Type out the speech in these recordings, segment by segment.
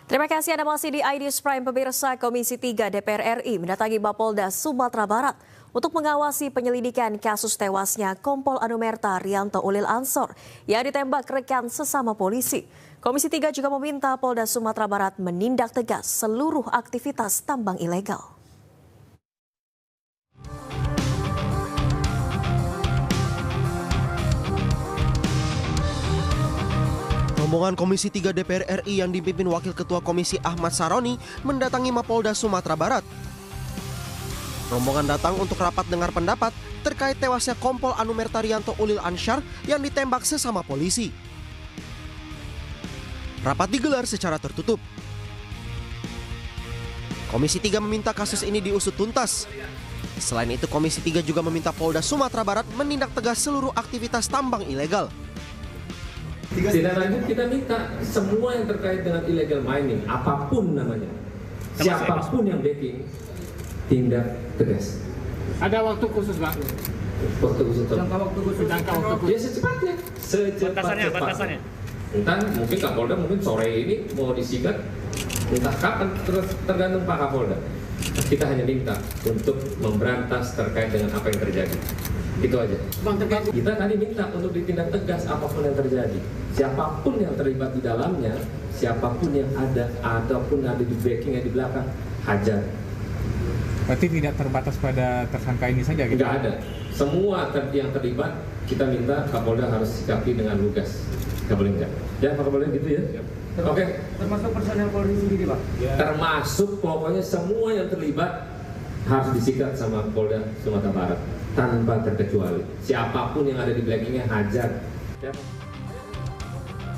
Terima kasih Anda masih di iNews Prime. Pemirsa, Komisi 3 DPR RI mendatangi Mapolda Sumatera Barat untuk mengawasi penyelidikan kasus tewasnya Kompol Anumerta Rianto Ulil Ansor yang ditembak rekan sesama polisi. Komisi 3 juga meminta Polda Sumatera Barat menindak tegas seluruh aktivitas tambang ilegal. Rombongan Komisi 3 DPR RI yang dipimpin Wakil Ketua Komisi Ahmad Saroni mendatangi Mapolda Sumatera Barat. Rombongan datang untuk rapat dengar pendapat terkait tewasnya Kompol Anumerta Rianto Ulil Ansor yang ditembak sesama polisi. Rapat digelar secara tertutup. Komisi 3 meminta kasus ini diusut tuntas. Selain itu, Komisi 3 juga meminta Polda Sumatera Barat menindak tegas seluruh aktivitas tambang ilegal. Tidak lanjut, kita minta semua yang terkait dengan illegal mining, apapun namanya, siapapun yang backing, tindak tegas. Ada waktu khusus, Bang? Waktu khusus. Jangka waktu khusus. Ya secepatnya. Batasannya. Entah mungkin Kapolda mungkin sore ini mau disikat, entah kapan, tergantung Pak Kapolda. Kita hanya minta untuk memberantas terkait dengan apa yang terjadi. Itu aja. Kita tadi minta untuk ditindak tegas apapun yang terjadi. Siapapun yang terlibat di dalamnya, siapapun yang ada, ataupun ada di backingnya di belakang, hajar. Berarti tidak terbatas pada tersangka ini saja? Gitu? Tidak ada. Semua yang terlibat, kita minta Kapolda harus sikapi dengan lugas. Nggak boleh enggak. Ya Pak Kapolda gitu ya? Oke. Termasuk personel Polri sendiri, Pak? Ya. Termasuk pokoknya semua yang terlibat harus disikat sama Polda Sumatera Barat. Tanpa terkecuali. Siapapun yang ada di belakangnya hajar.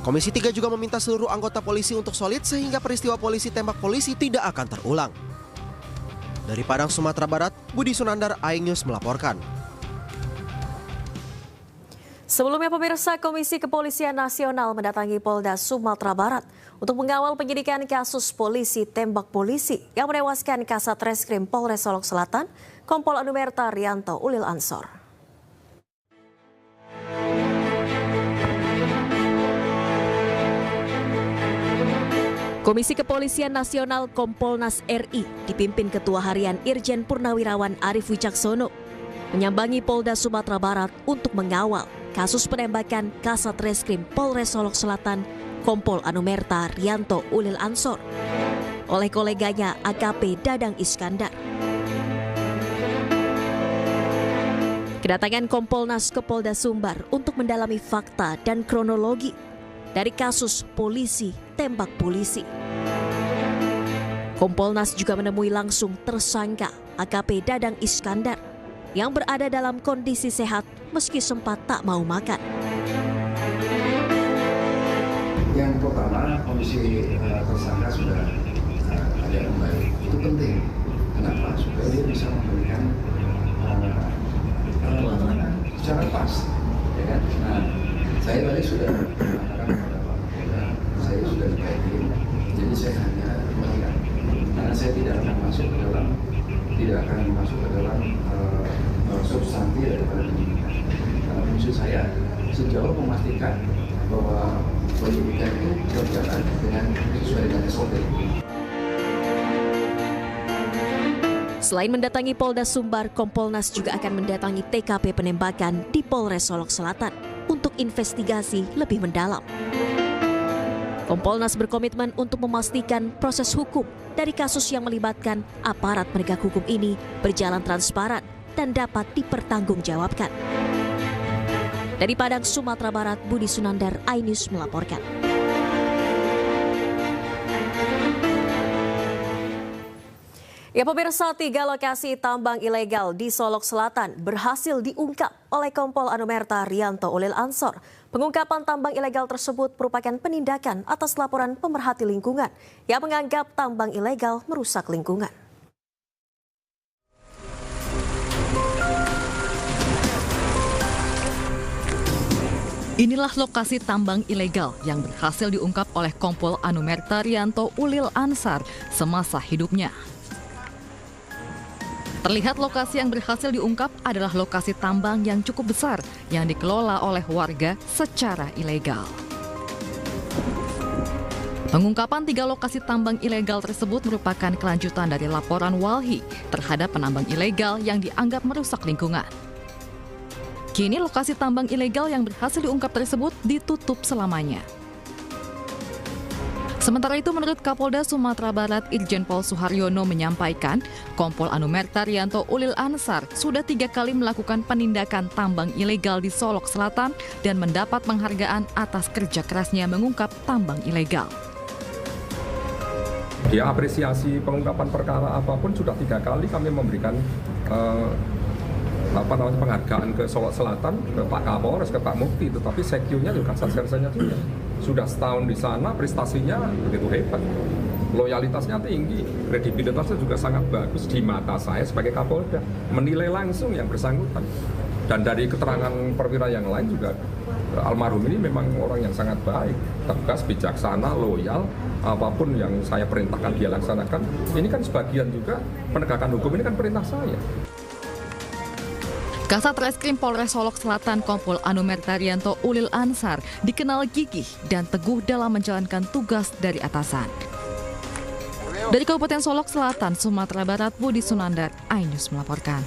Komisi 3 juga meminta seluruh anggota polisi untuk solid sehingga peristiwa polisi tembak polisi tidak akan terulang. Dari Padang, Sumatera Barat, Budi Sunandar, iNews melaporkan. Sebelumnya pemirsa, Komisi Kepolisian Nasional mendatangi Polda Sumatera Barat untuk mengawal penyidikan kasus polisi tembak polisi yang menewaskan Kasat Reskrim Polres Solok Selatan, Kompol Anumerta Rianto Ulil Ansor. Komisi Kepolisian Nasional Kompolnas RI dipimpin Ketua Harian Irjen Purnawirawan Arief Wicaksono menyambangi Polda Sumatera Barat untuk mengawal kasus penembakan Kasat Reskrim Polres Solok Selatan Kompol Anumerta Rianto Ulil Ansor oleh koleganya AKP Dadang Iskandar. Kedatangan Kompolnas ke Polda Sumbar untuk mendalami fakta dan kronologi dari kasus polisi tembak polisi. Kompolnas juga menemui langsung tersangka AKP Dadang Iskandar yang berada dalam kondisi sehat meski sempat tak mau makan. Yang pertama, kondisi tersangka sudah ada yang baik. Itu penting. Kenapa? Supaya dia bisa memberikan secara pas, ya kan? Nah, saya tadi sudah mengatakan kepada Pak Kapolda, saya sudah dikaitin, jadi saya hanya melihat, karena saya tidak akan masuk ke dalam substansi daripada penyidikan. Karena maksud saya sejauh memastikan bahwa penyidikan itu berjalan sesuai dengan SOP. Selain mendatangi Polda Sumbar, Kompolnas juga akan mendatangi TKP penembakan di Polres Solok Selatan untuk investigasi lebih mendalam. Kompolnas berkomitmen untuk memastikan proses hukum dari kasus yang melibatkan aparat penegak hukum ini berjalan transparan dan dapat dipertanggungjawabkan. Dari Padang, Sumatera Barat, Budi Sunandar, iNews melaporkan. Ya pemirsa, 3 lokasi tambang ilegal di Solok Selatan berhasil diungkap oleh Kompol Anumerta Rianto Ulil Ansor. Pengungkapan tambang ilegal tersebut merupakan penindakan atas laporan pemerhati lingkungan yang menganggap tambang ilegal merusak lingkungan. Inilah lokasi tambang ilegal yang berhasil diungkap oleh Kompol Anumerta Rianto Ulil Ansor semasa hidupnya. Terlihat lokasi yang berhasil diungkap adalah lokasi tambang yang cukup besar yang dikelola oleh warga secara ilegal. Pengungkapan 3 lokasi tambang ilegal tersebut merupakan kelanjutan dari laporan Walhi terhadap penambang ilegal yang dianggap merusak lingkungan. Kini lokasi tambang ilegal yang berhasil diungkap tersebut ditutup selamanya. Sementara itu, menurut Kapolda Sumatera Barat Irjen Pol Suharyono menyampaikan, Kompol Anumerta Rianto Ulil Ansar sudah 3 kali melakukan penindakan tambang ilegal di Solok Selatan dan mendapat penghargaan atas kerja kerasnya mengungkap tambang ilegal. Dia apresiasi pengungkapan perkara apapun sudah 3 kali kami memberikan penghargaan ke Solok Selatan, ke Pak Kapolres, ke Pak Mufti, tetapi sekjunya juga Satgasnya juga sudah setahun di sana, prestasinya begitu hebat, loyalitasnya tinggi, kredibilitasnya juga sangat bagus di mata saya sebagai Kapolda, menilai langsung yang bersangkutan. Dan dari keterangan perwira yang lain juga almarhum ini memang orang yang sangat baik, tegas, bijaksana, loyal, apapun yang saya perintahkan dia laksanakan. Ini kan sebagian juga penegakan hukum, ini kan perintah saya. Kasat Reskrim Polres Solok Selatan Kompol Anumerta Rianto Ulil Ansar dikenal gigih dan teguh dalam menjalankan tugas dari atasan. Dari Kabupaten Solok Selatan, Sumatera Barat, Budi Sunandar, iNews melaporkan.